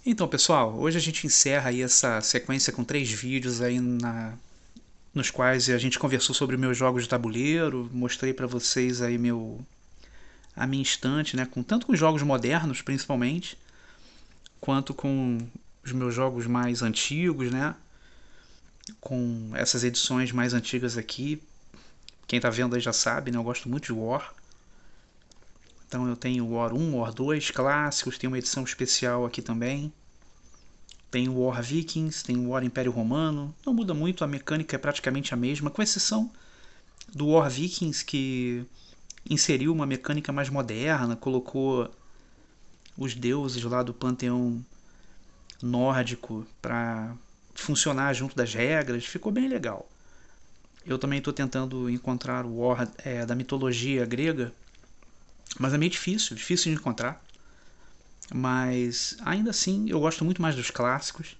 Então, pessoal, hoje a gente encerra aí essa sequência com 3 vídeos aí nos quais a gente conversou sobre meus jogos de tabuleiro, mostrei para vocês aí a minha estante, né, tanto com jogos modernos, principalmente, quanto com os meus jogos mais antigos, né, com essas edições mais antigas aqui. Quem tá vendo aí já sabe, né, eu gosto muito de War. Então eu tenho War 1, War 2 clássicos, tem uma edição especial aqui também. Tem o War Vikings, tem o War Império Romano. Não muda muito, a mecânica é praticamente a mesma, com exceção do War Vikings, que inseriu uma mecânica mais moderna, colocou os deuses lá do panteão nórdico para funcionar junto das regras. Ficou bem legal. Eu também estou tentando encontrar o War da mitologia grega, mas é meio difícil de encontrar. Mas ainda assim eu gosto muito mais dos clássicos.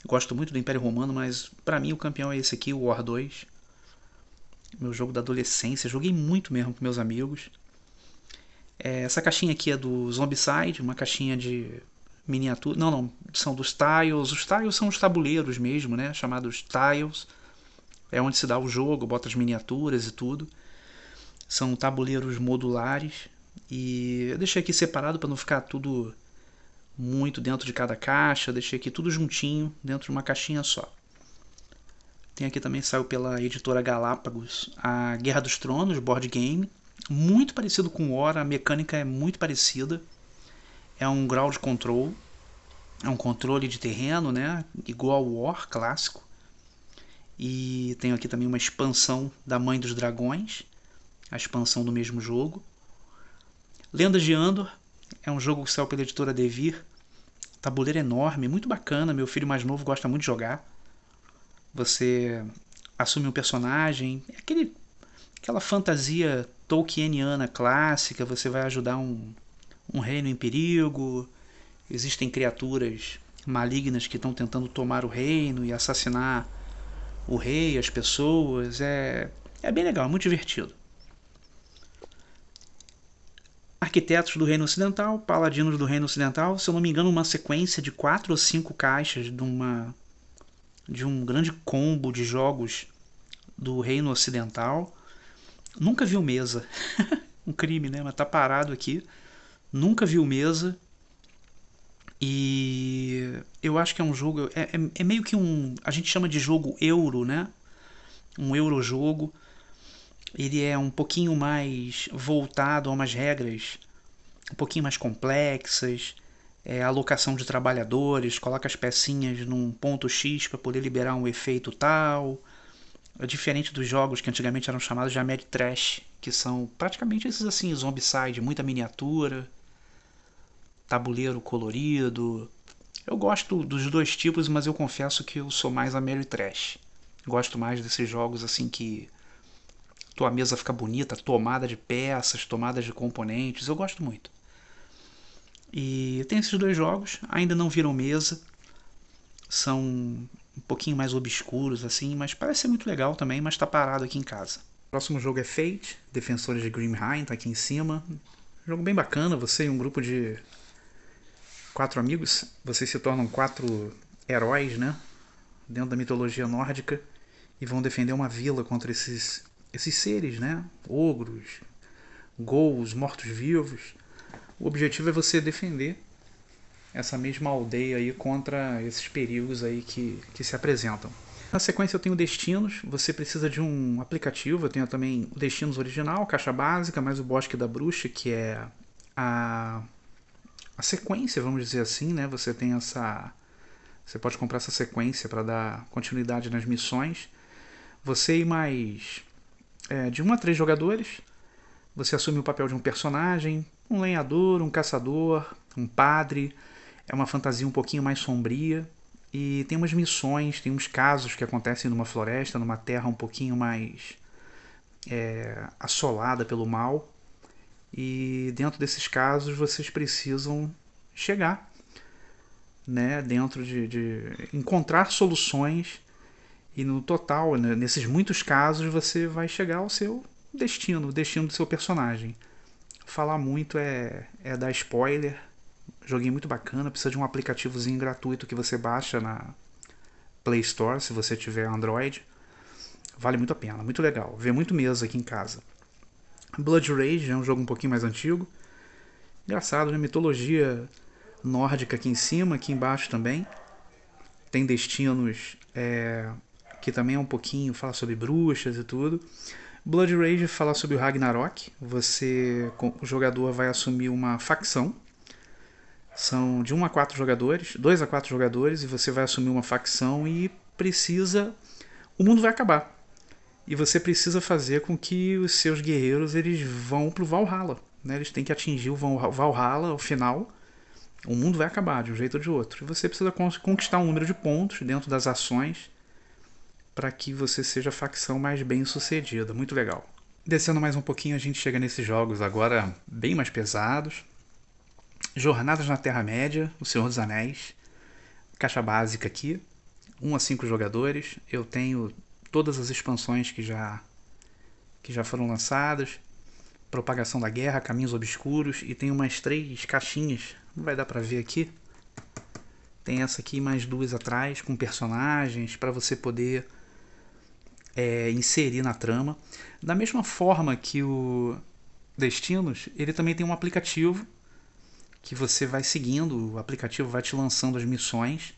Gosto muito do Império Romano, mas pra mim o campeão é esse aqui, o War 2. Meu jogo da adolescência, joguei muito mesmo com meus amigos. Essa caixinha aqui é do Zombicide, uma caixinha de miniatura. Não, são dos tiles. Os tiles são os tabuleiros mesmo, né? Chamados tiles. É onde se dá o jogo, bota as miniaturas e tudo. São tabuleiros modulares. E eu deixei aqui separado para não ficar tudo muito dentro de cada caixa. Deixei aqui tudo juntinho dentro de uma caixinha só. Tem aqui também, saiu pela editora Galápagos, a Guerra dos Tronos, board game. Muito parecido com o War, a mecânica é muito parecida. É um ground control, é um controle de terreno, né? Igual ao War clássico. E tenho aqui também uma expansão da Mãe dos Dragões, a expansão do mesmo jogo. Lendas de Andor é um jogo que saiu pela editora Devir. Tabuleiro enorme, muito bacana. Meu filho mais novo gosta muito de jogar. Você assume um personagem, aquela fantasia tolkieniana clássica. Você vai ajudar um reino em perigo, existem criaturas malignas que estão tentando tomar o reino e assassinar o rei, as pessoas. É bem legal, é muito divertido. Arquitetos do Reino Ocidental, Paladinos do Reino Ocidental, se eu não me engano, uma sequência de 4 ou 5 caixas de um grande combo de jogos do Reino Ocidental. Nunca viu mesa. Um crime, né? Mas tá parado aqui. Nunca viu mesa. E eu acho que é um jogo. É meio que um. A gente chama de jogo euro, né? Um eurojogo. Ele é um pouquinho mais voltado a umas regras um pouquinho mais complexas. Alocação de trabalhadores, coloca as pecinhas num ponto X para poder liberar um efeito tal. É diferente dos jogos que antigamente eram chamados de Ameritrash, que são praticamente esses assim, Zombicide, muita miniatura, tabuleiro colorido. Eu gosto dos dois tipos, mas eu confesso que eu sou mais Ameritrash. Gosto mais desses jogos assim que tua mesa fica bonita, tomada de peças, tomada de componentes. Eu gosto muito. E tem esses dois jogos, ainda não viram mesa, são um pouquinho mais obscuros assim, mas parece ser muito legal também, mas tá parado aqui em casa. O próximo jogo é Fate, Defensores de Grimheim, tá aqui em cima. Jogo bem bacana, você e um grupo de 4 amigos, vocês se tornam 4 heróis, né? Dentro da mitologia nórdica e vão defender uma vila contra esses seres, né? Ogros, ghouls, mortos-vivos. O objetivo é você defender essa mesma aldeia aí contra esses perigos aí que se apresentam. Na sequência eu tenho Destinos, você precisa de um aplicativo, eu tenho também o Destinos original, caixa básica, mais o Bosque da Bruxa, que é a, a sequência, vamos dizer assim, né? Você tem essa... Você pode comprar essa sequência para dar continuidade nas missões. Você e mais de 1 a 3 jogadores, você assume o papel de um personagem, um lenhador, um caçador, um padre. É uma fantasia um pouquinho mais sombria. E tem umas missões, tem uns casos que acontecem numa floresta, numa terra um pouquinho mais assolada pelo mal. E dentro desses casos vocês precisam chegar, né, dentro de encontrar soluções. E no total, né, nesses muitos casos, você vai chegar ao seu destino, o destino do seu personagem. Falar muito é dar spoiler, Joguinho muito bacana, precisa de um aplicativozinho gratuito que você baixa na Play Store, se você tiver Android. Vale muito a pena, muito legal. Vê muito mesmo aqui em casa. Blood Rage é um jogo um pouquinho mais antigo. Engraçado, né? Mitologia nórdica aqui em cima, aqui embaixo também. Tem Destinos, que também é um pouquinho, fala sobre bruxas e tudo. Blood Rage fala sobre o Ragnarok. O jogador vai assumir uma facção. São de 1 a 4 jogadores, 2 a 4 jogadores, e você vai assumir uma facção e precisa... O mundo vai acabar. E você precisa fazer com que os seus guerreiros eles vão pro Valhalla. Né? Eles têm que atingir o Valhalla ao final. O mundo vai acabar de um jeito ou de outro. E você precisa conquistar um número de pontos dentro das ações para que você seja a facção mais bem sucedida. Muito legal. Descendo mais um pouquinho, a gente chega nesses jogos agora bem mais pesados. Jornadas na Terra-média, O Senhor dos Anéis. Caixa básica aqui. 1 a 5 jogadores. Eu tenho todas as expansões que já foram lançadas. Propagação da Guerra, Caminhos Obscuros. E tem umas 3 caixinhas. Não vai dar pra ver aqui. Tem essa aqui e mais 2 atrás, com personagens, para você poder inserir na trama. Da mesma forma que o Destinos, ele também tem um aplicativo que você vai seguindo, o aplicativo vai te lançando as missões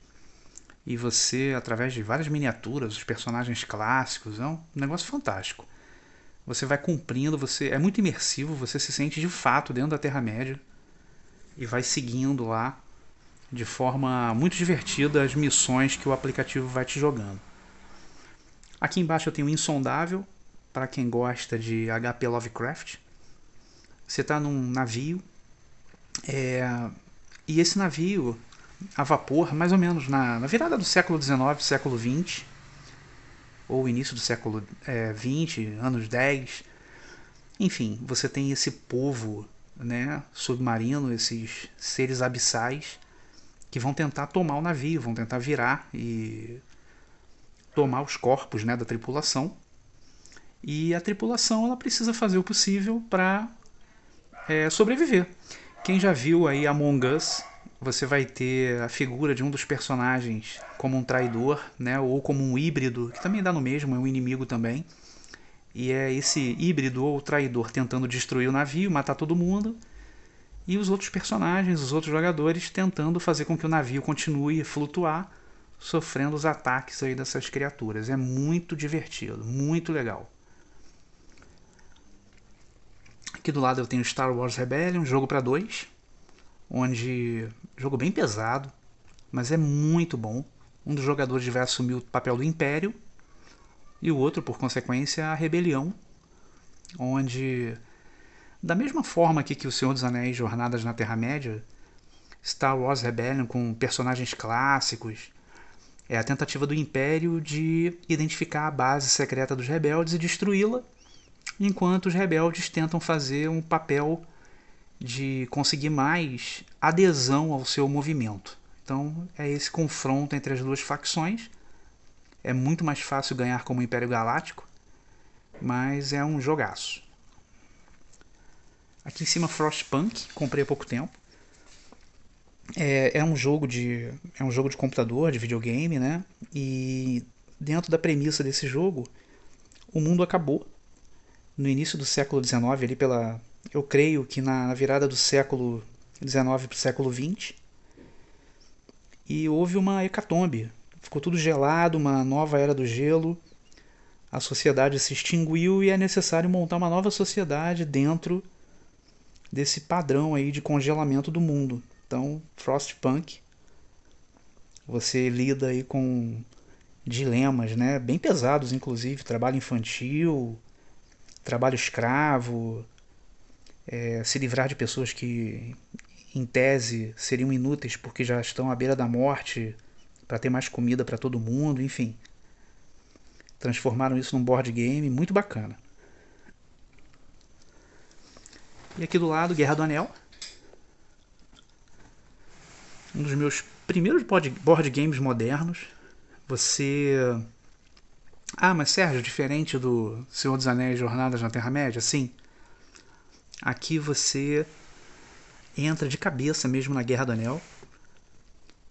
e você, através de várias miniaturas, os personagens clássicos, é um negócio fantástico. Você vai cumprindo, é muito imersivo, você se sente de fato dentro da Terra-média e vai seguindo lá de forma muito divertida as missões que o aplicativo vai te jogando. Aqui embaixo eu tenho Insondável, para quem gosta de HP Lovecraft. Você está num navio, e esse navio a vapor, mais ou menos na virada do século XIX, século XX, ou início do século XX, anos 10. Enfim, você tem esse povo, né, submarino, esses seres abissais, que vão tentar tomar o navio, vão tentar virar e tomar os corpos, né, da tripulação. E a tripulação ela precisa fazer o possível para sobreviver. Quem já viu aí Among Us, você vai ter a figura de um dos personagens como um traidor, né, ou como um híbrido, que também dá no mesmo, é um inimigo também. E é esse híbrido ou traidor tentando destruir o navio, matar todo mundo, e os outros personagens, os outros jogadores tentando fazer com que o navio continue a flutuar, sofrendo os ataques aí dessas criaturas. É muito divertido, muito legal. Aqui do lado eu tenho Star Wars Rebellion, jogo para 2, onde jogo bem pesado, mas é muito bom. Um dos jogadores vai assumir o papel do Império e o outro, por consequência, a Rebelião, onde da mesma forma que o Senhor dos Anéis Jornadas na Terra-média, Star Wars Rebellion com personagens clássicos, é a tentativa do Império de identificar a base secreta dos rebeldes e destruí-la, enquanto os rebeldes tentam fazer um papel de conseguir mais adesão ao seu movimento. Então é esse confronto entre as duas facções. É muito mais fácil ganhar como Império Galáctico, mas é um jogaço. Aqui em cima Frostpunk, comprei há pouco tempo. É um jogo de computador, de videogame, né? E dentro da premissa desse jogo, o mundo acabou no início do século XIX, ali eu creio que na virada do século XIX para o século XX, e houve uma hecatombe. Ficou tudo gelado, uma nova era do gelo, a sociedade se extinguiu e é necessário montar uma nova sociedade dentro desse padrão aí de congelamento do mundo. Então, Frostpunk, você lida aí com dilemas, né, bem pesados, inclusive trabalho infantil, trabalho escravo, se livrar de pessoas que em tese seriam inúteis porque já estão à beira da morte para ter mais comida para todo mundo, enfim. Transformaram isso num board game muito bacana. E aqui do lado, Guerra do Anel. Um dos meus primeiros board games modernos. Você... Ah, mas Sérgio, diferente do Senhor dos Anéis Jornadas na Terra-média? Sim. Aqui você entra de cabeça mesmo na Guerra do Anel.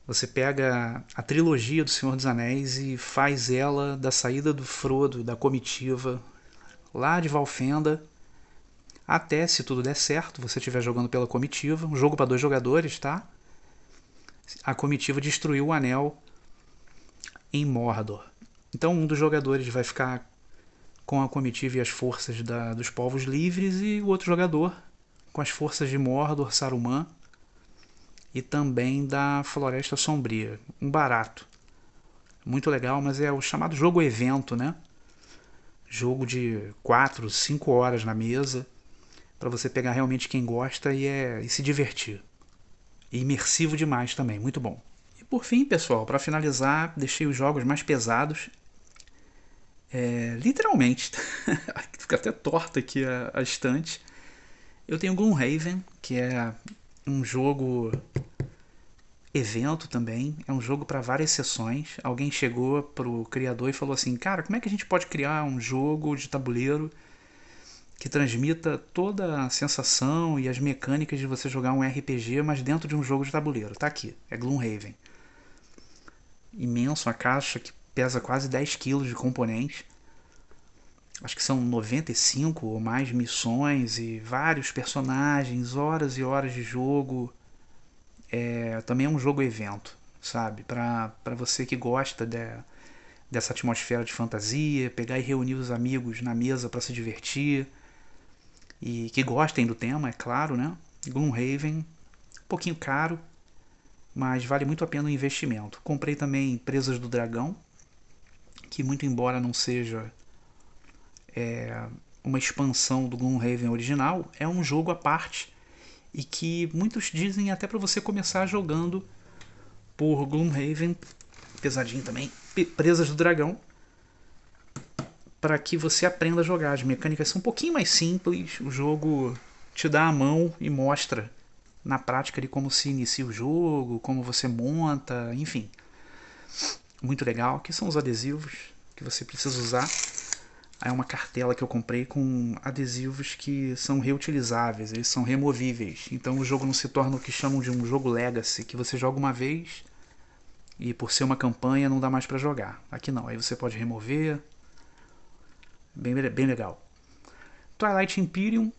Você pega a trilogia do Senhor dos Anéis e faz ela da saída do Frodo, da comitiva, lá de Valfenda, até, se tudo der certo, você estiver jogando pela comitiva, um jogo para 2 jogadores, tá? A comitiva destruiu o anel em Mordor. Então um dos jogadores vai ficar com a comitiva e as forças dos povos livres e o outro jogador com as forças de Mordor, Saruman e também da Floresta Sombria. Um barato. Muito legal, mas é o chamado jogo evento, né? Jogo de 4, 5 horas na mesa para você pegar realmente quem gosta e se divertir. E imersivo demais também, muito bom. E por fim, pessoal, para finalizar, deixei os jogos mais pesados. Literalmente, fica até torta aqui a estante. Eu tenho Gloomhaven, que é um jogo evento também, é um jogo para várias sessões. Alguém chegou pro criador e falou assim: cara, como é que a gente pode criar um jogo de tabuleiro que transmita toda a sensação e as mecânicas de você jogar um RPG, mas dentro de um jogo de tabuleiro? Tá aqui, é Gloomhaven. Imenso, a caixa que pesa quase 10 kg de componentes. Acho que são 95 ou mais missões e vários personagens, horas e horas de jogo. Também é um jogo evento, sabe? Pra você que gosta dessa atmosfera de fantasia, pegar e reunir os amigos na mesa para se divertir. E que gostem do tema, é claro, né? Gloomhaven, um pouquinho caro, mas vale muito a pena o investimento. Comprei também Presas do Dragão, que muito embora não seja uma expansão do Gloomhaven original, é um jogo à parte e que muitos dizem até para você começar jogando por Gloomhaven, pesadinho também, Presas do Dragão, para que você aprenda a jogar. As mecânicas são um pouquinho mais simples, o jogo te dá a mão e mostra na prática de como se inicia o jogo, como você monta, enfim. Muito legal. Aqui são os adesivos que você precisa usar. Aí é uma cartela que eu comprei com adesivos que são reutilizáveis, eles são removíveis. Então o jogo não se torna o que chamam de um jogo legacy, que você joga uma vez e por ser uma campanha não dá mais para jogar. Aqui não, aí você pode remover. Bem legal. Twilight Imperium,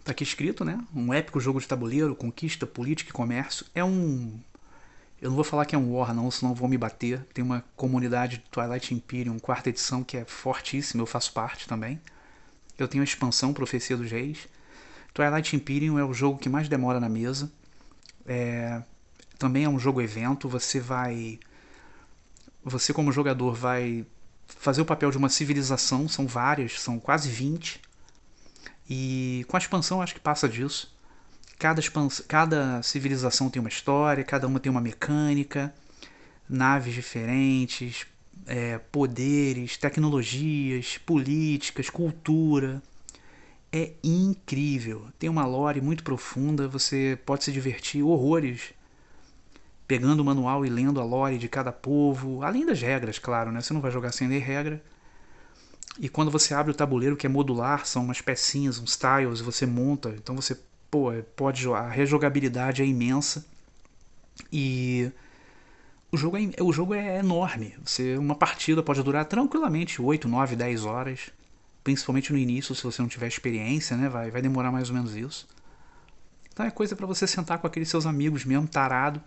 tá aqui escrito, né? Um épico jogo de tabuleiro, conquista, política e comércio. Eu não vou falar que é um war não, senão vão me bater. Tem uma comunidade de Twilight Imperium, quarta edição, que é fortíssima, eu faço parte também. Eu tenho a expansão Profecia dos Reis. Twilight Imperium é o jogo que mais demora na mesa. Também é um jogo evento, você como jogador vai fazer o papel de uma civilização, são várias, são quase 20. E com a expansão acho que passa disso. Cada civilização tem uma história, cada uma tem uma mecânica, naves diferentes, poderes, tecnologias, políticas, cultura. É incrível. Tem uma lore muito profunda, você pode se divertir horrores pegando o manual e lendo a lore de cada povo, além das regras, claro, né? Você não vai jogar sem ler regra. E quando você abre o tabuleiro, que é modular, são umas pecinhas, uns tiles, você monta, então você pode jogar. A rejogabilidade é imensa. E o jogo é enorme. Uma partida pode durar tranquilamente 8, 9, 10 horas. Principalmente no início, se você não tiver experiência, né? Vai demorar mais ou menos isso. Então é coisa para você sentar com aqueles seus amigos mesmo, tarado,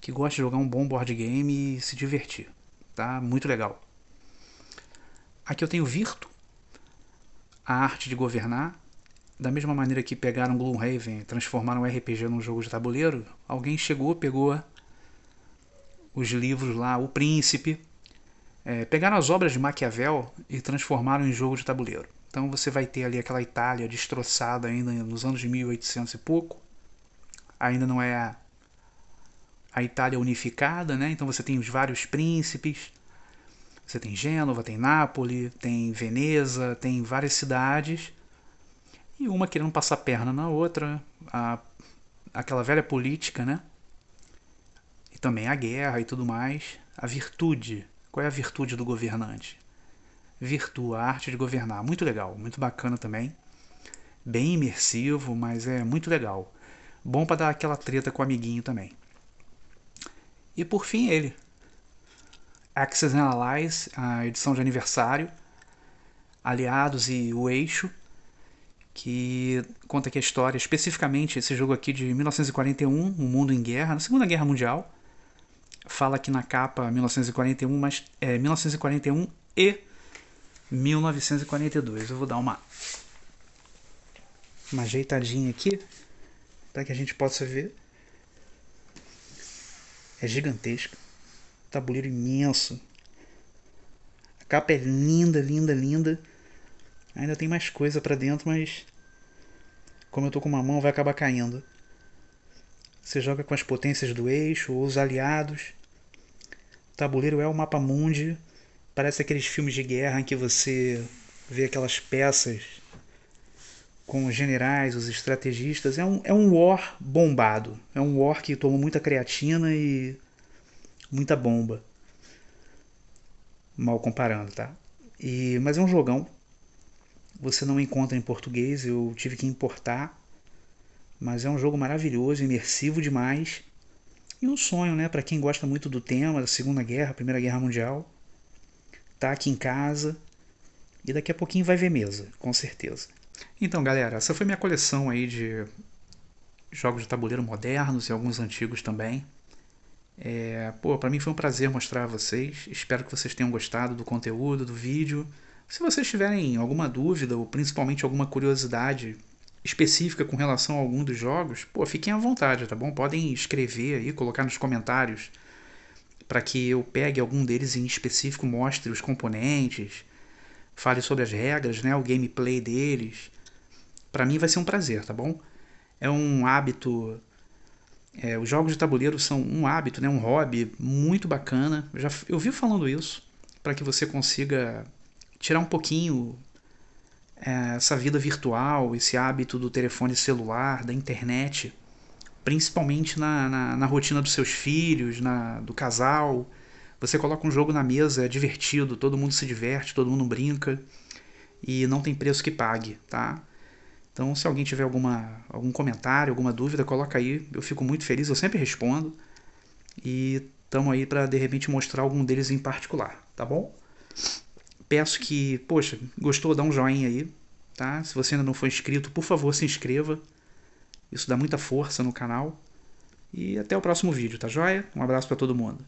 que gosta de jogar um bom board game e se divertir. Tá? Muito legal. Aqui eu tenho Virtu, a arte de governar. Da mesma maneira que pegaram Gloomhaven e transformaram o RPG num jogo de tabuleiro, alguém chegou, pegou os livros lá, O Príncipe, pegaram as obras de Maquiavel e transformaram em jogo de tabuleiro. Então você vai ter ali aquela Itália destroçada ainda nos anos de 1800 e pouco. Ainda não é a Itália unificada, né? Então você tem os vários príncipes. Você tem Gênova, tem Nápoles, tem Veneza, tem várias cidades. E uma querendo passar perna na outra. Aquela velha política, né? E também a guerra e tudo mais. A virtude. Qual é a virtude do governante? Virtu, a arte de governar. Muito legal, muito bacana também. bem imersivo, mas é muito legal. Bom para dar aquela treta com o amiguinho também. E por fim ele, Axis and Allies, a edição de aniversário, Aliados e o Eixo, que conta aqui a história, especificamente esse jogo aqui de 1941, um mundo em guerra, na Segunda Guerra Mundial. Fala aqui na capa 1941, mas é 1941 e 1942. Eu vou dar uma ajeitadinha aqui para que a gente possa ver. É gigantesco, tabuleiro imenso. A capa é linda, linda, linda. Ainda tem mais coisa para dentro, mas como eu tô com uma mão vai acabar caindo. Você joga com as potências do eixo ou os aliados. O tabuleiro é o mapa mundi. Parece aqueles filmes de guerra em que você vê aquelas peças com os generais, os estrategistas. É um war bombado. É um war que tomou muita creatina e muita bomba. Mal comparando, tá? Mas é um jogão. Você não encontra em português, eu tive que importar. Mas é um jogo maravilhoso, imersivo demais. E um sonho, né, para quem gosta muito do tema da Segunda Guerra, Primeira Guerra Mundial. Tá aqui em casa e daqui a pouquinho vai ver mesa, com certeza. Então, galera, essa foi minha coleção aí de jogos de tabuleiro modernos e alguns antigos também. Para mim foi um prazer mostrar a vocês. Espero que vocês tenham gostado do conteúdo, do vídeo. Se vocês tiverem alguma dúvida ou principalmente alguma curiosidade específica com relação a algum dos jogos, fiquem à vontade, tá bom? Podem escrever aí, colocar nos comentários para que eu pegue algum deles em específico, mostre os componentes, fale sobre as regras, né, o gameplay deles. Para mim vai ser um prazer, tá bom? É um hábito. Os jogos de tabuleiro são um hábito, né, um hobby muito bacana. Eu vi falando isso para que você consiga tirar um pouquinho essa vida virtual, esse hábito do telefone celular, da internet, principalmente na rotina dos seus filhos, do casal. Você coloca um jogo na mesa, é divertido, todo mundo se diverte, todo mundo brinca e não tem preço que pague, tá? Então, se alguém tiver algum comentário, alguma dúvida, coloca aí. Eu fico muito feliz, eu sempre respondo. E estamos aí para, de repente, mostrar algum deles em particular, tá bom? Peço que, poxa, gostou, dá um joinha aí, tá? Se você ainda não for inscrito, por favor, se inscreva. Isso dá muita força no canal. E até o próximo vídeo, tá joia? Um abraço para todo mundo.